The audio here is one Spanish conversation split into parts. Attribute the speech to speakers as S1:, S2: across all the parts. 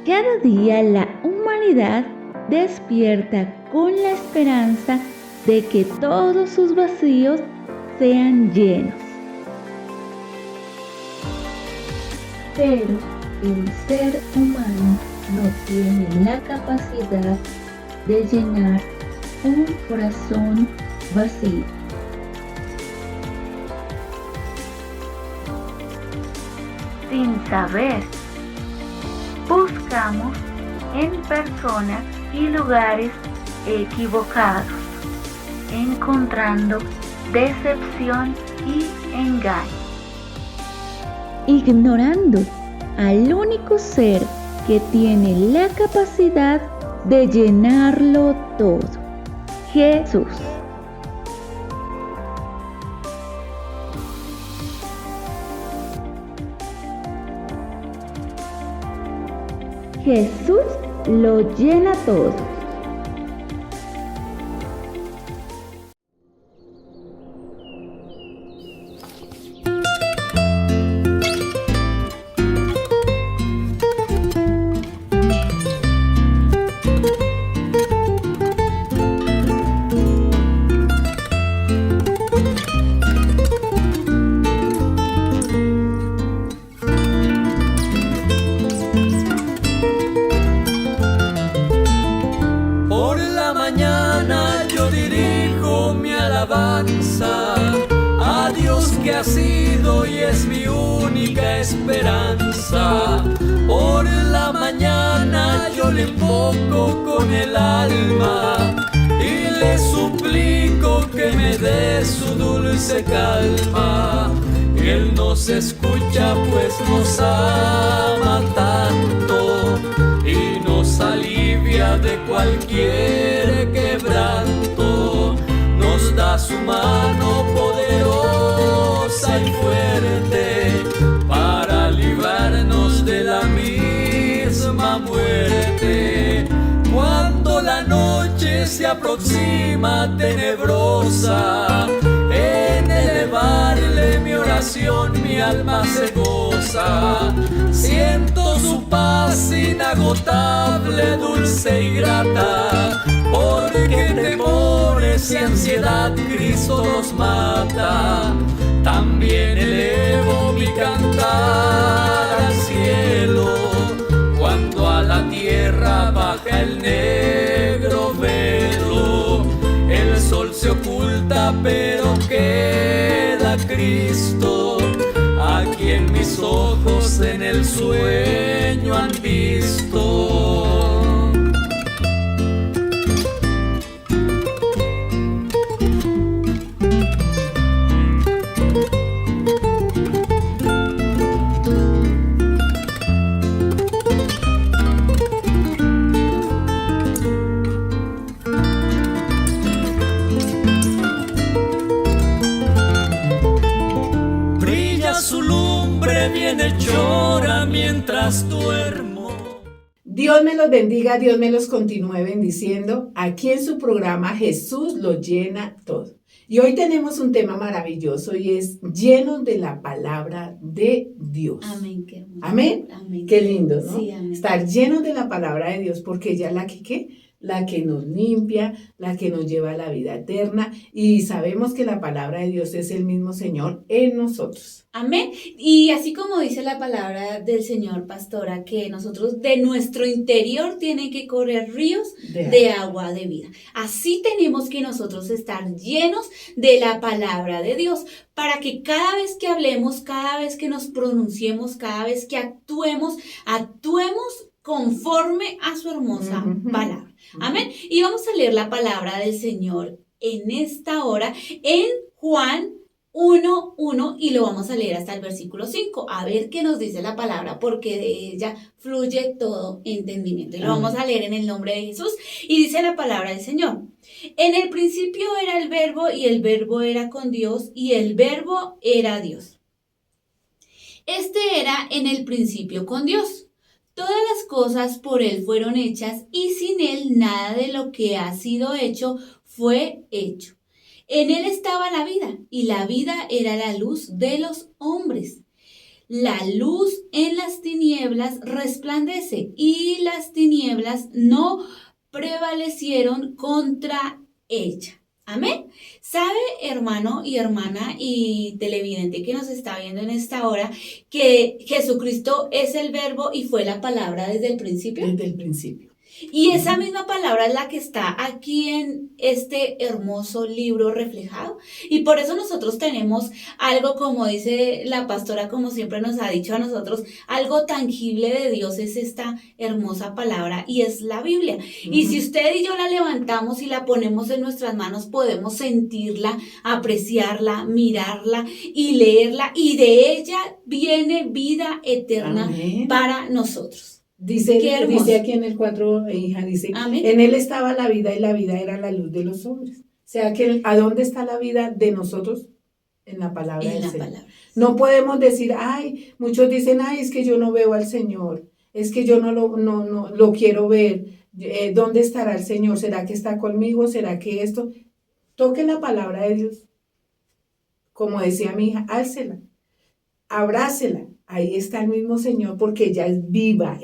S1: Cada día la humanidad despierta con la esperanza de que todos sus vacíos sean llenos. Pero el ser humano no tiene la capacidad de llenar un corazón vacío. Sin saber, buscamos en personas y lugares equivocados, encontrando decepción y engaño, ignorando al único ser que tiene la capacidad de llenarlo todo, Jesús. Jesús lo llena todo.
S2: A Dios que ha sido y es mi única esperanza. Por la mañana yo le invoco con el alma y le suplico que me dé su dulce calma. Él nos escucha pues nos ama tanto y nos alivia de cualquier quebranto. Nos da su mano poderosa y fuerte para librarnos de la misma muerte. Cuando la noche se aproxima tenebrosa, en elevarle mi oración mi alma se goza. Siento su paz inagotable, dulce y grata, porque temores y ansiedad Cristo nos mata. También elevo mi cantar al cielo cuando a la tierra baja el negro velo. El sol se oculta pero queda Cristo, a quien mis ojos en el sueño han visto. Viene llora mientras duermo.
S3: Dios me los bendiga, Dios me los continúe bendiciendo. Aquí en su programa Jesús lo llena todo. Y hoy tenemos un tema maravilloso y es llenos de la palabra de Dios.
S4: Amén, qué hermoso.
S3: Amén.
S4: Amén.
S3: Qué lindo, ¿no?
S4: Sí, amén.
S3: Estar llenos de la palabra de Dios, porque ella es la que nos limpia, la que nos lleva a la vida eterna, y sabemos que la palabra de Dios es el mismo Señor en nosotros.
S4: Amén. Y así como dice la palabra del Señor, pastora, que nosotros de nuestro interior tienen que correr ríos de agua de vida. Así tenemos que nosotros estar llenos de la palabra de Dios, para que cada vez que hablemos, cada vez que nos pronunciemos, cada vez que actuemos conforme a su hermosa palabra. Amén. Y vamos a leer la palabra del Señor en esta hora en Juan 1:1 y lo vamos a leer hasta el versículo 5. A ver qué nos dice la palabra, porque de ella fluye todo entendimiento. Y lo vamos a leer en el nombre de Jesús. Y dice la palabra del Señor: en el principio era el Verbo, y el Verbo era con Dios, y el Verbo era Dios. Este era en el principio con Dios. Todas las cosas por Él fueron hechas, y sin Él nada de lo que ha sido hecho fue hecho. En Él estaba la vida, y la vida era la luz de los hombres. la luz en las tinieblas resplandece y las tinieblas no prevalecieron contra ella. Amén. ¿Sabe, hermano y hermana y televidente que nos está viendo en esta hora, que Jesucristo es el verbo y fue la palabra desde el principio?
S3: Desde el principio.
S4: Y esa misma palabra es la que está aquí en este hermoso libro reflejado. Y por eso nosotros tenemos algo, como dice la pastora, como siempre nos ha dicho a nosotros, algo tangible de Dios es esta hermosa palabra y es la Biblia. Y si usted y yo la levantamos y la ponemos en nuestras manos, podemos sentirla, apreciarla, mirarla y leerla. Y de ella viene vida eterna.
S3: Amén.
S4: Para nosotros.
S3: Dice aquí en el 4, hija, dice,
S4: Amén.
S3: En él estaba la vida y la vida era la luz de los hombres. O sea, que ¿a dónde está la vida de nosotros? En la palabra
S4: En
S3: del
S4: la
S3: Señor.
S4: palabra.
S3: No podemos decir, ay, muchos dicen, ay, es que yo no veo al Señor, es que yo no lo quiero ver. ¿Dónde estará el Señor? ¿Será que está conmigo? ¿Será que esto? Toque la palabra de Dios. Como decía mi hija, álcela, abrácela. Ahí está el mismo Señor porque ella es viva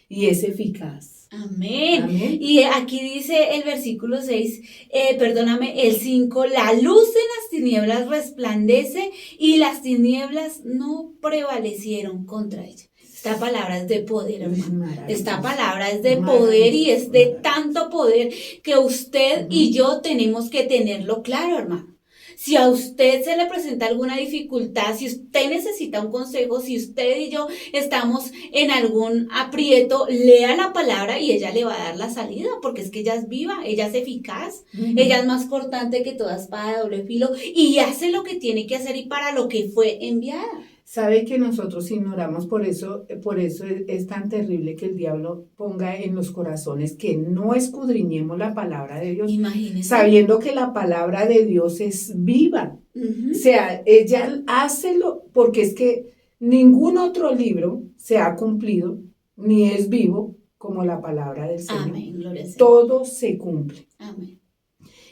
S3: y es eficaz.
S4: Amén.
S3: Amén.
S4: Y aquí dice el versículo 6, el 5, la luz en las tinieblas resplandece y las tinieblas no prevalecieron contra ella. Esta palabra es de poder, hermano. Esta palabra es de poder y es de tanto poder que usted y yo tenemos que tenerlo claro, hermano. Si a usted se le presenta alguna dificultad, si usted necesita un consejo, si usted y yo estamos en algún aprieto, lea la palabra y ella le va a dar la salida, porque es que ella es viva, ella es eficaz, ella es más cortante que toda espada de doble filo y hace lo que tiene que hacer y para lo que fue enviada.
S3: Sabe que nosotros ignoramos, por eso es tan terrible que el diablo ponga en los corazones que no escudriñemos la palabra de Dios.
S4: Imagínese.
S3: Sabiendo que la palabra de Dios es viva. O sea, ella hácelo porque es que ningún otro libro se ha cumplido ni es vivo como la palabra del Señor.
S4: Amén, gloria al Señor.
S3: Todo se cumple.
S4: Amén.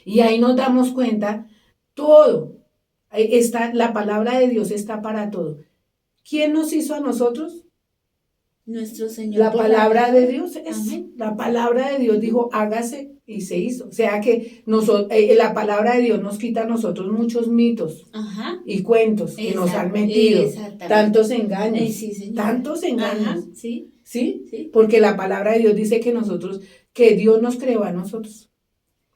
S3: Y ahí nos damos cuenta, todo. La palabra de Dios está para todo. ¿Quién nos hizo a nosotros?
S4: Nuestro Señor.
S3: La palabra de Dios es.
S4: Amén.
S3: La palabra de Dios dijo, hágase y se hizo. O sea que la palabra de Dios nos quita a nosotros muchos mitos y cuentos que nos han metido. Tantos engaños.
S4: Sí, señor.
S3: Tantos engaños.
S4: Ajá, sí.
S3: ¿Sí? Porque la palabra de Dios dice que Dios nos creó a nosotros.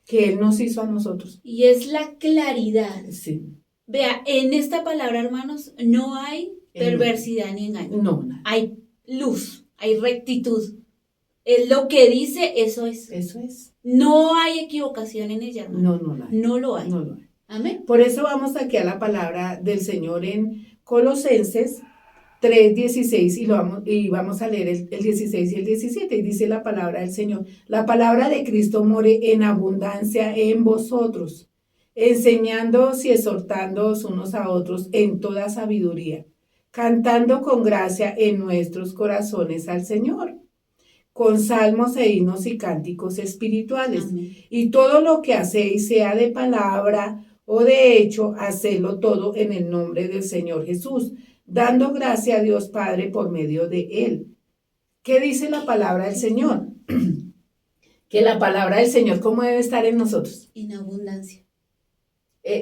S3: Que Él nos hizo a nosotros.
S4: Y es la claridad.
S3: Sí.
S4: Vea, en esta palabra, hermanos, no hay perversidad ni engaño.
S3: No.
S4: Hay luz, hay rectitud. Es lo que dice, eso es.
S3: Eso es.
S4: No hay equivocación en ella, hermano.
S3: No la hay.
S4: No lo hay.
S3: No lo hay.
S4: Amén.
S3: Por eso vamos aquí a la palabra del Señor en Colosenses 3:16 y vamos a leer el 16 y el 17. Y dice la palabra del Señor: la palabra de Cristo more en abundancia en vosotros, enseñándoos y exhortándoos unos a otros en toda sabiduría, cantando con gracia en nuestros corazones al Señor, con salmos e himnos y cánticos espirituales.
S4: Amén.
S3: Y todo lo que hacéis, sea de palabra o de hecho, hacedlo todo en el nombre del Señor Jesús, dando gracia a Dios Padre por medio de Él. ¿Qué dice la palabra del Señor? Que la palabra del Señor, ¿cómo debe estar en nosotros?
S4: En abundancia.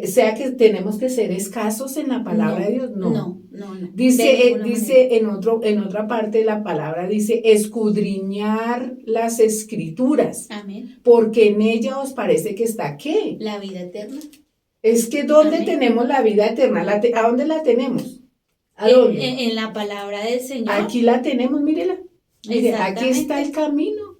S3: Sea que tenemos que ser escasos en la palabra de Dios.
S4: No.
S3: Dice en otra parte de la palabra, dice escudriñar las escrituras.
S4: Amén.
S3: Porque en ella os parece que está ¿qué?
S4: La vida eterna.
S3: Es que ¿dónde
S4: Amén.
S3: tenemos la vida eterna? ¿A dónde la tenemos? ¿A dónde?
S4: En la palabra del Señor.
S3: Aquí la tenemos, mírela. Mire, aquí
S4: Exactamente.
S3: está el camino,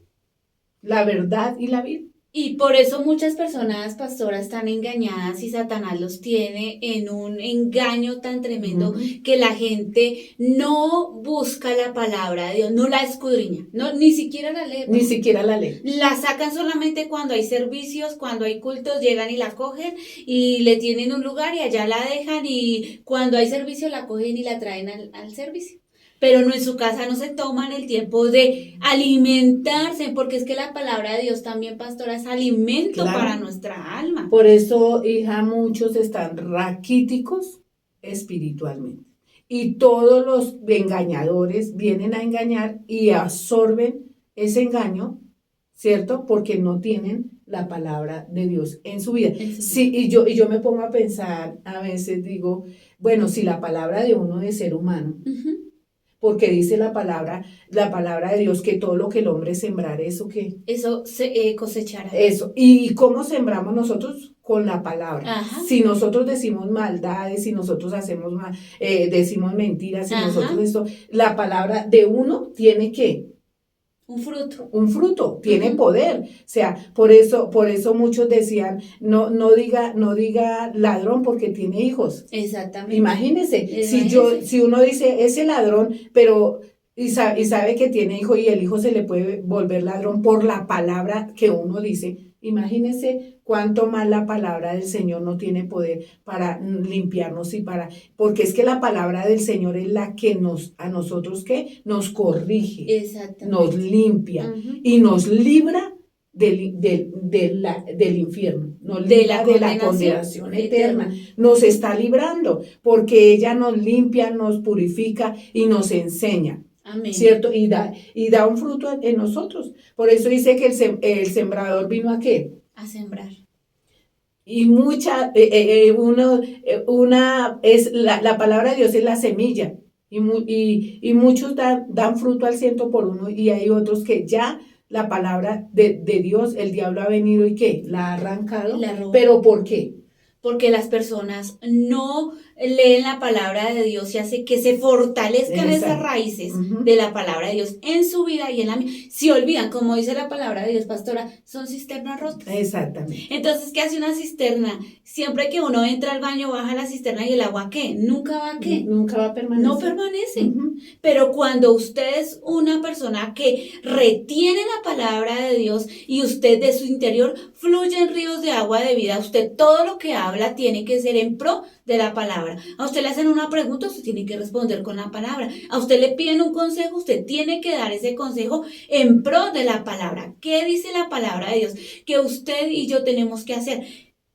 S3: la verdad y la vida.
S4: Y por eso muchas personas, pastoras, están engañadas y Satanás los tiene en un engaño tan tremendo que la gente no busca la palabra de Dios, no la escudriña, ni siquiera la lee.
S3: Ni siquiera la lee.
S4: La sacan solamente cuando hay servicios, cuando hay cultos, llegan y la cogen y le tienen un lugar y allá la dejan y cuando hay servicio la cogen y la traen al servicio. Pero no, en su casa no se toman el tiempo de alimentarse, porque es que la palabra de Dios también, pastora, es alimento para nuestra alma.
S3: Por eso, hija, muchos están raquíticos espiritualmente. y todos los engañadores vienen a engañar y absorben ese engaño, ¿cierto? Porque no tienen la palabra de Dios en su vida. Sí, y yo me pongo a pensar, a veces digo, bueno, si la palabra de uno de ser humano, porque dice la palabra de Dios que todo lo que el hombre sembrare, ¿eso qué?
S4: Eso se cosechará.
S3: Eso. ¿Y cómo sembramos nosotros? Con la palabra.
S4: Ajá.
S3: Si nosotros decimos maldades, si nosotros hacemos decimos mentiras, si
S4: Ajá.
S3: nosotros esto, la palabra de uno tiene ¿qué?
S4: Un fruto.
S3: Un fruto, tiene
S4: Ujú.
S3: poder. O sea, por eso muchos decían, no diga ladrón porque tiene hijos.
S4: Exactamente.
S3: Imagínese, si uno dice ese ladrón, pero y sabe que tiene hijo y el hijo se le puede volver ladrón por la palabra que uno dice. Imagínese cuánto más la palabra del Señor no tiene poder para limpiarnos porque es que la palabra del Señor es la que a nosotros ¿qué? Nos corrige,
S4: Exactamente.
S3: nos limpia y nos libra del infierno, nos libra de la condenación eterna. Nos está librando porque ella nos limpia, nos purifica y nos enseña.
S4: Amén.
S3: ¿Cierto? Y da un fruto en nosotros. Por eso dice que el sembrador vino ¿a qué?
S4: A sembrar.
S3: Y la palabra de Dios es la semilla. Y muchos dan fruto al 100%, y hay otros que ya la palabra de Dios, el diablo ha venido y ¿qué? La ha arrancado. ¿Pero por qué?
S4: Porque las personas no leen la palabra de Dios y hace que se fortalezcan esas raíces de la palabra de Dios en su vida y en la mía. Si olvidan, como dice la palabra de Dios, pastora, son cisternas rotas.
S3: Exactamente.
S4: Entonces, ¿qué hace una cisterna? Siempre que uno entra al baño, baja la cisterna y el agua, ¿qué? Nunca va a ¿qué?
S3: Nunca va a permanecer.
S4: No permanece. Pero cuando usted es una persona que retiene la palabra de Dios y usted de su interior fluyen ríos de agua de vida, usted todo lo que habla tiene que ser en pro de la palabra. A usted le hacen una pregunta, usted tiene que responder con la palabra. A usted le piden un consejo, usted tiene que dar ese consejo en pro de la palabra. ¿Qué dice la palabra de Dios? Que usted y yo tenemos que hacer.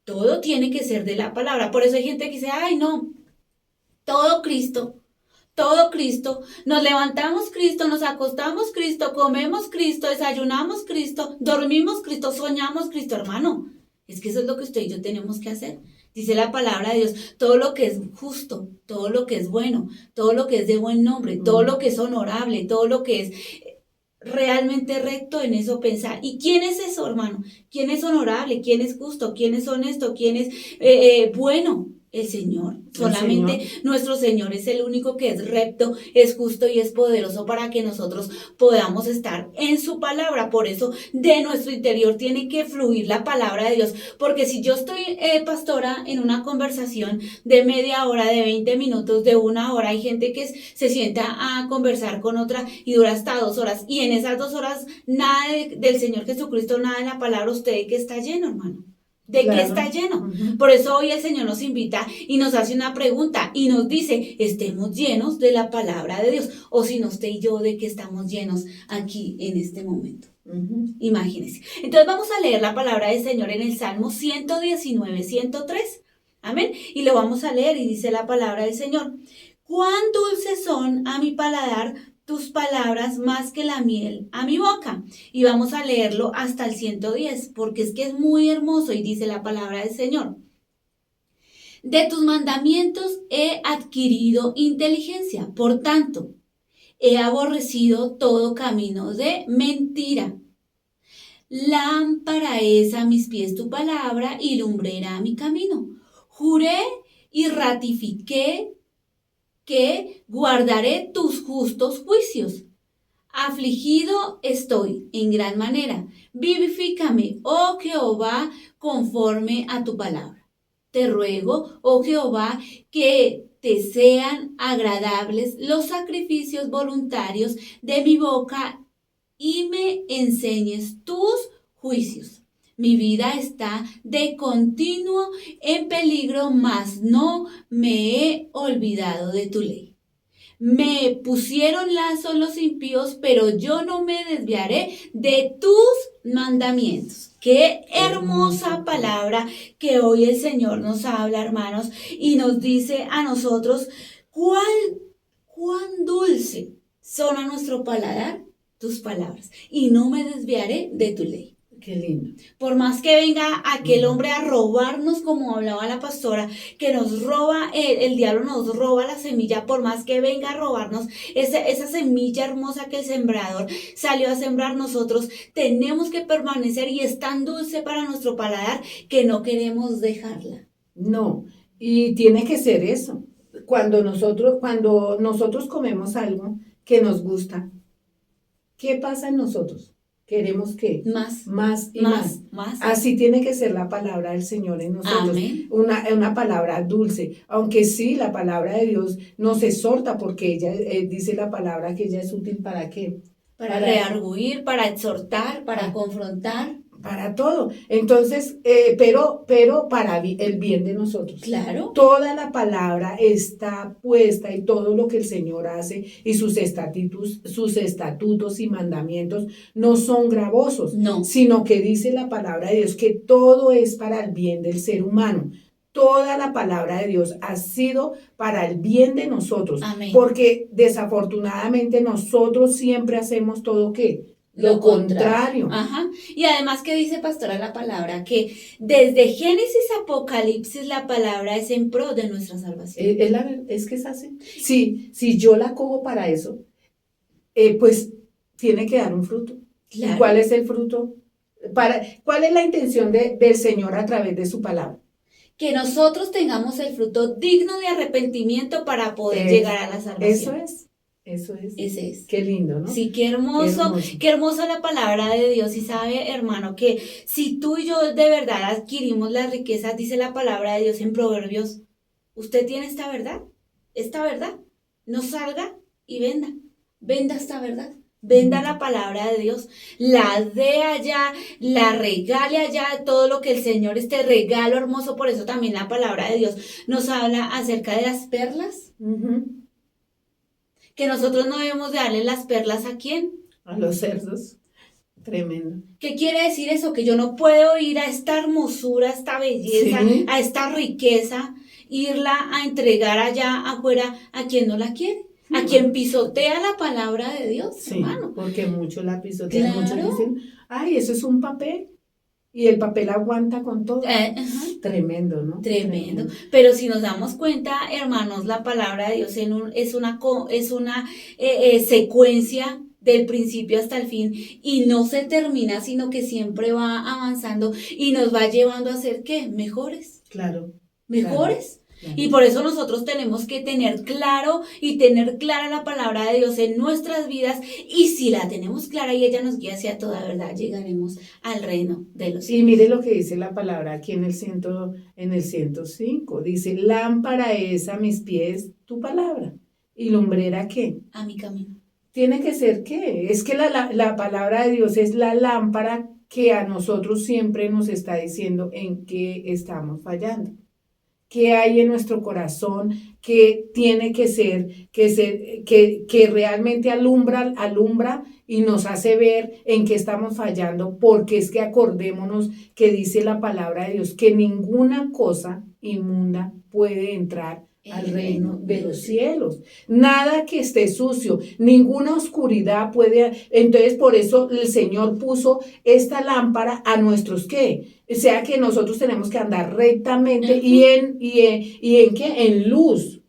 S4: Todo tiene que ser de la palabra. Por eso hay gente que dice, ay no, todo Cristo, nos levantamos Cristo, nos acostamos Cristo, comemos Cristo, desayunamos Cristo, dormimos Cristo, soñamos Cristo, hermano. Es que eso es lo que usted y yo tenemos que hacer. Dice la palabra de Dios, todo lo que es justo, todo lo que es bueno, todo lo que es de buen nombre, todo lo que es honorable, todo lo que es realmente recto, en eso pensar. ¿Y quién es eso, hermano? ¿Quién es honorable? ¿Quién es justo? ¿Quién es honesto? ¿Quién es bueno? El Señor. Solamente nuestro Señor es el único que es recto, es justo y es poderoso para que nosotros podamos estar en su palabra. Por eso de nuestro interior tiene que fluir la palabra de Dios. Porque si yo estoy, pastora, en una conversación de media hora, de 20 minutos, de 1 hora, hay gente que se sienta a conversar con otra y dura hasta 2 horas. Y en esas 2 horas nada del Señor Jesucristo, nada de la palabra, usted de qué está lleno, hermano. ¿De qué está lleno? Por eso hoy el Señor nos invita y nos hace una pregunta y nos dice, estemos llenos de la palabra de Dios. O si no, usted y yo, ¿de qué estamos llenos aquí en este momento? Imagínense. Entonces vamos a leer la palabra del Señor en el Salmo 119, 103. Amén. Y lo vamos a leer y dice la palabra del Señor. Cuán dulces son a mi paladar tus palabras más que la miel a mi boca. Y vamos a leerlo hasta el 110, porque es que es muy hermoso y dice la palabra del Señor. De tus mandamientos he adquirido inteligencia, por tanto, he aborrecido todo camino de mentira. Lámpara es a mis pies tu palabra y lumbrera a mi camino. Juré y ratifiqué que guardaré tus justos juicios. Afligido estoy en gran manera. Vivifícame, oh Jehová, conforme a tu palabra. Te ruego, oh Jehová, que te sean agradables los sacrificios voluntarios de mi boca y me enseñes tus juicios. Mi vida está de continuo en peligro, mas no me he olvidado de tu ley. Me pusieron lazos los impíos, pero yo no me desviaré de tus mandamientos. Qué hermosa palabra que hoy el Señor nos habla, hermanos, y nos dice a nosotros cuál dulce son a nuestro paladar tus palabras, y no me desviaré de tu ley.
S3: Qué lindo.
S4: Por más que venga aquel hombre a robarnos, como hablaba la pastora, que nos roba, el diablo nos roba la semilla, por más que venga a robarnos esa semilla hermosa que el sembrador salió a sembrar, nosotros tenemos que permanecer, y es tan dulce para nuestro paladar que no queremos dejarla.
S3: No, y tiene que ser eso. Cuando nosotros comemos algo que nos gusta, ¿qué pasa en nosotros? Queremos que más y más. Así tiene que ser la palabra del Señor en nosotros.
S4: Amén.
S3: Una palabra dulce. Aunque sí, la palabra de Dios nos exhorta, porque ella dice la palabra que ella es útil ¿para qué?
S4: Para rearguir, para exhortar, para confrontar.
S3: Para todo. Entonces, pero para el bien de nosotros.
S4: Claro.
S3: Toda la palabra está puesta, y todo lo que el Señor hace y sus estatutos y mandamientos no son gravosos,
S4: No.
S3: sino que dice la palabra de Dios que todo es para el bien del ser humano. Toda la palabra de Dios ha sido para el bien de nosotros.
S4: Amén.
S3: Porque desafortunadamente nosotros siempre hacemos todo ¿qué? Lo contrario.
S4: Ajá. Y además, que dice, pastora, la palabra, que desde Génesis a Apocalipsis la palabra es en pro de nuestra salvación.
S3: Es que es así. Si yo la cojo para eso, pues tiene que dar un fruto.
S4: Claro.
S3: ¿Y cuál es el fruto? ¿Cuál es la intención del Señor a través de su palabra?
S4: Que nosotros tengamos el fruto digno de arrepentimiento para poder llegar a la salvación.
S3: Eso es.
S4: Ese es.
S3: Qué lindo, ¿no?
S4: Sí, qué hermoso, qué hermosa la palabra de Dios. Y sabe, hermano, que si tú y yo de verdad adquirimos las riquezas, dice la palabra de Dios en Proverbios, usted tiene esta verdad, no salga y venda esta verdad. Venda la palabra de Dios, la dé allá, la regale allá, todo lo que el Señor, este regalo hermoso. Por eso también la palabra de Dios nos habla acerca de las perlas.
S3: Uh-huh.
S4: Que nosotros no debemos de darle las perlas ¿a quién?
S3: A los cerdos. Tremendo.
S4: ¿Qué quiere decir eso? Que yo no puedo ir a esta hermosura, a esta belleza,
S3: sí,
S4: a esta riqueza, irla a entregar allá afuera a quien no la quiere. A quien pisotea la palabra de Dios,
S3: sí,
S4: hermano.
S3: Porque muchos la pisotean,
S4: Claro.
S3: muchos dicen, ay, eso es un papel. Y el papel aguanta con todo. Tremendo, ¿no?
S4: Tremendo. Pero si nos damos cuenta, hermanos, la palabra de Dios es una secuencia del principio hasta el fin, y no se termina, sino que siempre va avanzando y nos va llevando a ser ¿qué? Mejores.
S3: Claro.
S4: Mejores.
S3: Claro.
S4: Y por eso nosotros tenemos que tener claro y tener clara la palabra de Dios en nuestras vidas, y si la tenemos clara y ella nos guía hacia toda verdad, llegaremos al reino de los cielos.
S3: Y mire lo que dice la palabra aquí en el 105, dice, lámpara es a mis pies tu palabra, y lumbrera ¿qué?
S4: A mi camino.
S3: Tiene que ser ¿qué? Es que la palabra de Dios es la lámpara que a nosotros siempre nos está diciendo en qué estamos fallando. ¿Qué hay en nuestro corazón que tiene que ser, que realmente alumbra y nos hace ver en qué estamos fallando? Porque es que acordémonos que dice la palabra de Dios que ninguna cosa inmunda puede entrar al reino de los cielos. Nada que esté sucio, ninguna oscuridad puede. Entonces, por eso el Señor puso esta lámpara a nuestros ¿qué? O sea que nosotros tenemos que andar rectamente y en ¿qué? En luz,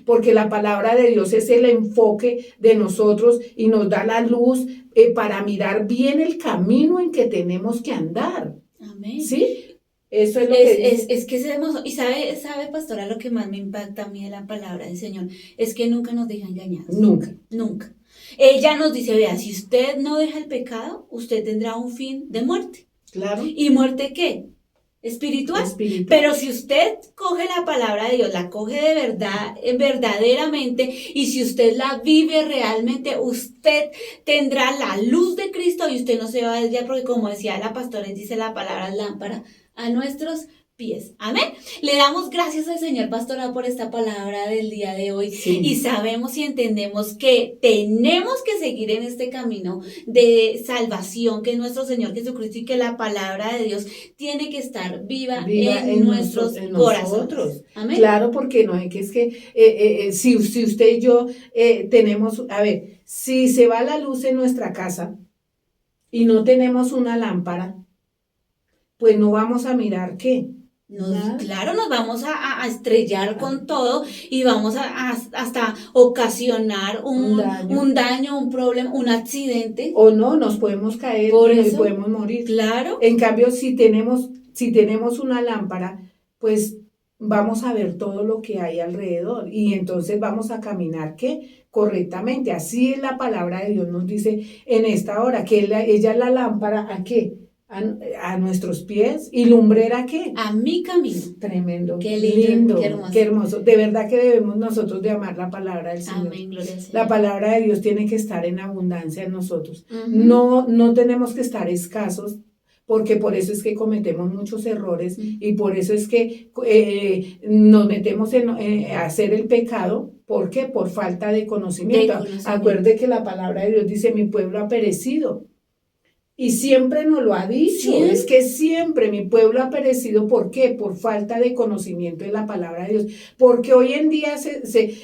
S3: porque la palabra de Dios es el enfoque de nosotros y nos da la luz para mirar bien el camino en que tenemos que andar.
S4: Amén.
S3: ¿Sí? Eso es lo que
S4: es que es hermoso. Y sabe, pastora, lo que más me impacta a mí de la palabra del Señor es que nunca nos deja engañados. Nunca. Ella nos dice, vea, si usted no deja el pecado, usted tendrá un fin de muerte.
S3: Claro.
S4: ¿Y muerte qué? Espiritual. Pero si usted coge la palabra de Dios, la coge de verdad, verdaderamente, y si usted la vive realmente, usted tendrá la luz de Cristo y usted no se va a desviar, porque como decía la pastora, dice la palabra lámpara a nuestros pies. Amén. Le damos gracias al Señor, pastora, por esta palabra del día de hoy.
S3: Sí.
S4: Y sabemos y entendemos que tenemos que seguir en este camino de salvación que es nuestro Señor Jesucristo y que la palabra de Dios tiene que estar viva en nuestros corazones. Amén.
S3: Claro, porque no es que si usted y yo tenemos, a ver, si se va la luz en nuestra casa y no tenemos una lámpara, pues no vamos a mirar qué.
S4: Claro, nos vamos a estrellar con todo y vamos hasta ocasionar un daño, un problema, un accidente.
S3: O no, nos podemos caer y podemos morir.
S4: Claro.
S3: En cambio, si tenemos una lámpara, pues vamos a ver todo lo que hay alrededor y entonces vamos a caminar, ¿qué? Correctamente. Así es la palabra de Dios nos dice en esta hora, que ella es la lámpara, ¿a qué? A nuestros pies y lumbrera ¿qué?
S4: A mi camino.
S3: Tremendo.
S4: Qué lindo,
S3: qué hermoso. De verdad que debemos nosotros de amar la palabra del Señor.
S4: Amén, gloria al Señor.
S3: La palabra de Dios tiene que estar en abundancia en nosotros.
S4: Uh-huh.
S3: No tenemos que estar escasos, porque por eso es que cometemos muchos errores y por eso es que nos metemos en hacer el pecado. ¿Por qué? Por falta de conocimiento. Acuerde que la palabra de Dios dice, mi pueblo ha perecido. Y siempre nos lo ha dicho,
S4: ¿sí?
S3: Es que siempre mi pueblo ha perecido. ¿Por qué? Por falta de conocimiento de la palabra de Dios. Porque hoy en día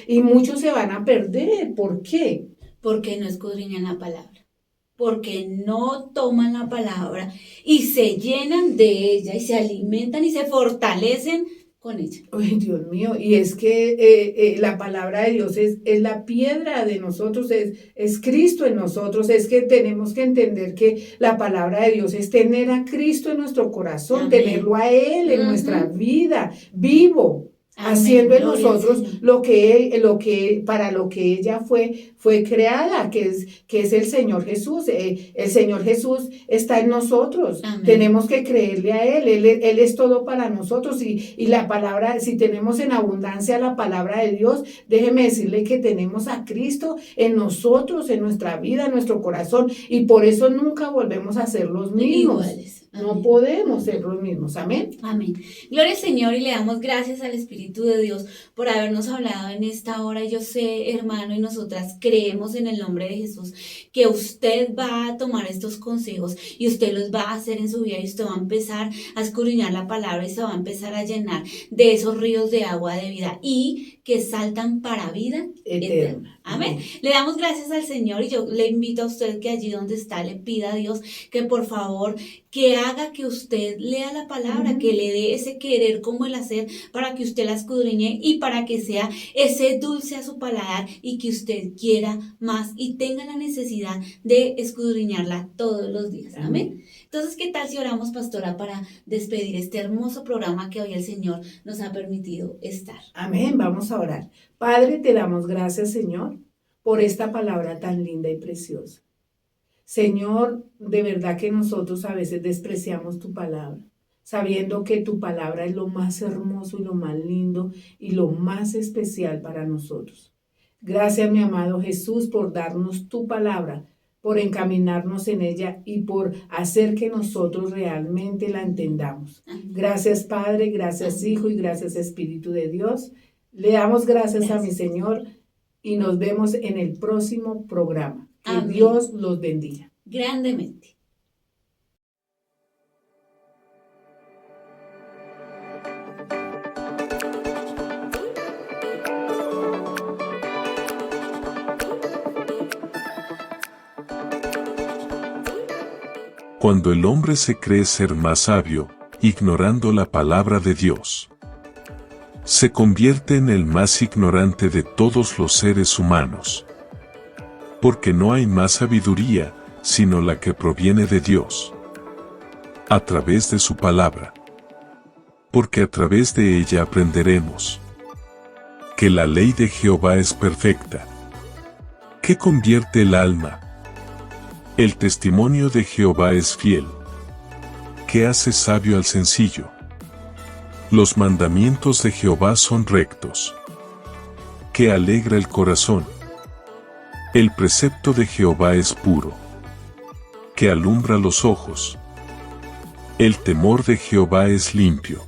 S3: y muchos se van a perder. ¿Por qué?
S4: Porque no escudriñan la palabra. Porque no toman la palabra y se llenan de ella y se alimentan y se fortalecen con ella.
S3: Ay, Dios mío, y es que la palabra de Dios es la piedra de nosotros, es Cristo en nosotros. Es que tenemos que entender que la palabra de Dios es tener a Cristo en nuestro corazón,
S4: Amén.
S3: Tenerlo a Él en nuestra vida, vivo.
S4: Amén.
S3: Haciendo en
S4: Gloria
S3: nosotros para lo que ella fue creada, que es el Señor Jesús. El Señor Jesús está en nosotros.
S4: Amén.
S3: Tenemos que creerle a Él es todo para nosotros y la palabra, si tenemos en abundancia la palabra de Dios, déjeme decirle que tenemos a Cristo en nosotros, en nuestra vida, en nuestro corazón, y por eso nunca volvemos a ser los mismos.
S4: Iguales.
S3: No podemos ser los mismos. Amén.
S4: Amén. Gloria al Señor y le damos gracias al Espíritu de Dios por habernos hablado en esta hora. Yo sé, hermano, y nosotras creemos en el nombre de Jesús que usted va a tomar estos consejos y usted los va a hacer en su vida y usted va a empezar a escudriñar la palabra y se va a empezar a llenar de esos ríos de agua de vida y que saltan para vida eterna. Amén. Le damos gracias al Señor y yo le invito a usted que allí donde está le pida a Dios que por favor que haga que usted lea la palabra, que le dé ese querer como el hacer para que usted la escudriñe y para que sea ese dulce a su paladar y que usted quiera más y tenga la necesidad de escudriñarla todos los días. Amén. Entonces, ¿qué tal si oramos, pastora, para despedir este hermoso programa que hoy el Señor nos ha permitido estar?
S3: Amén, vamos a orar. Padre, te damos gracias, Señor, por esta palabra tan linda y preciosa. Señor, de verdad que nosotros a veces despreciamos tu palabra, sabiendo que tu palabra es lo más hermoso y lo más lindo y lo más especial para nosotros. Gracias, mi amado Jesús, por darnos tu palabra, por encaminarnos en ella y por hacer que nosotros realmente la entendamos. Gracias, Padre, gracias, Hijo, y gracias, Espíritu de Dios. Le damos gracias a mi Señor y nos vemos en el próximo programa. Que
S4: Amén.
S3: Dios los bendiga.
S4: Grandemente.
S5: Cuando el hombre se cree ser más sabio, ignorando la palabra de Dios, se convierte en el más ignorante de todos los seres humanos. Porque no hay más sabiduría, sino la que proviene de Dios, a través de su palabra. Porque a través de ella aprenderemos que la ley de Jehová es perfecta, que convierte el alma. El testimonio de Jehová es fiel, que hace sabio al sencillo. Los mandamientos de Jehová son rectos, que alegra el corazón. El precepto de Jehová es puro, que alumbra los ojos. El temor de Jehová es limpio,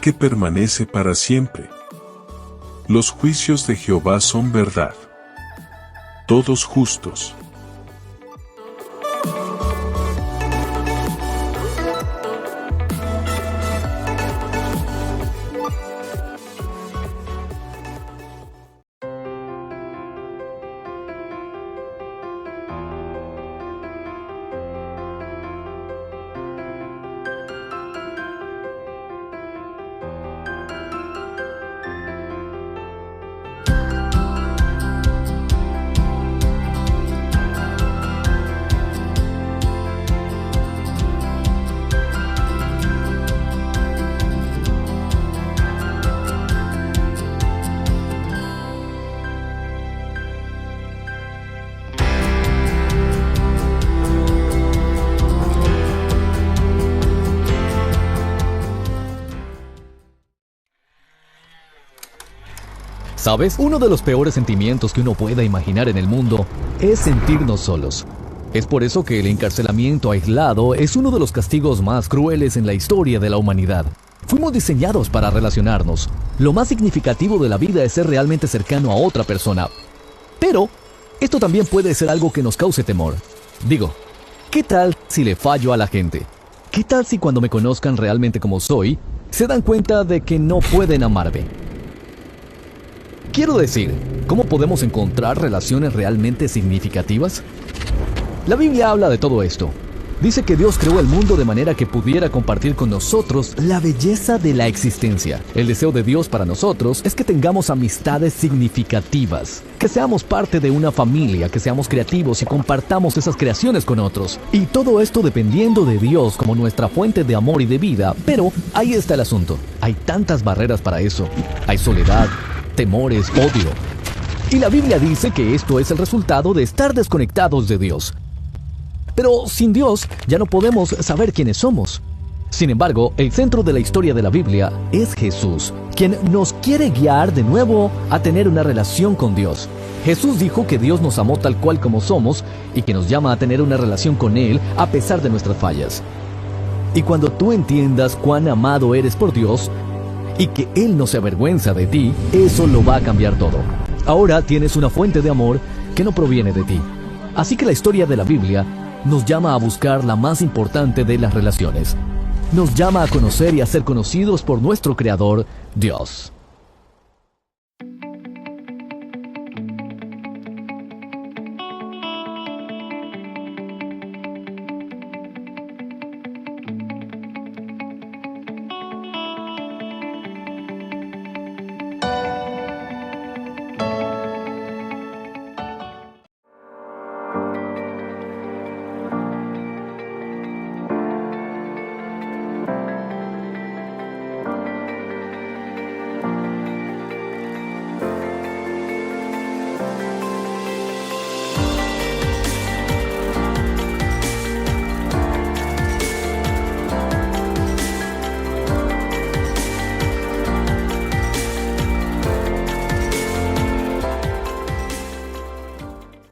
S5: que permanece para siempre. Los juicios de Jehová son verdad, todos justos.
S6: ¿Sabes? Uno de los peores sentimientos que uno pueda imaginar en el mundo es sentirnos solos. Es por eso que el encarcelamiento aislado es uno de los castigos más crueles en la historia de la humanidad. Fuimos diseñados para relacionarnos. Lo más significativo de la vida es ser realmente cercano a otra persona. Pero esto también puede ser algo que nos cause temor. Digo, ¿qué tal si le fallo a la gente? ¿Qué tal si cuando me conozcan realmente como soy, se dan cuenta de que no pueden amarme? Quiero decir, ¿cómo podemos encontrar relaciones realmente significativas? La Biblia habla de todo esto. Dice que Dios creó el mundo de manera que pudiera compartir con nosotros la belleza de la existencia. El deseo de Dios para nosotros es que tengamos amistades significativas, que seamos parte de una familia, que seamos creativos y compartamos esas creaciones con otros. Y todo esto dependiendo de Dios como nuestra fuente de amor y de vida. Pero ahí está el asunto. Hay tantas barreras para eso. Hay soledad, temores, odio. Y la Biblia dice que esto es el resultado de estar desconectados de Dios. Pero sin Dios ya no podemos saber quiénes somos. Sin embargo, el centro de la historia de la Biblia es Jesús, quien nos quiere guiar de nuevo a tener una relación con Dios. Jesús dijo que Dios nos amó tal cual como somos y que nos llama a tener una relación con Él a pesar de nuestras fallas. Y cuando tú entiendas cuán amado eres por Dios y que Él no se avergüenza de ti, eso lo va a cambiar todo. Ahora tienes una fuente de amor que no proviene de ti. Así que la historia de la Biblia nos llama a buscar la más importante de las relaciones. Nos llama a conocer y a ser conocidos por nuestro Creador, Dios.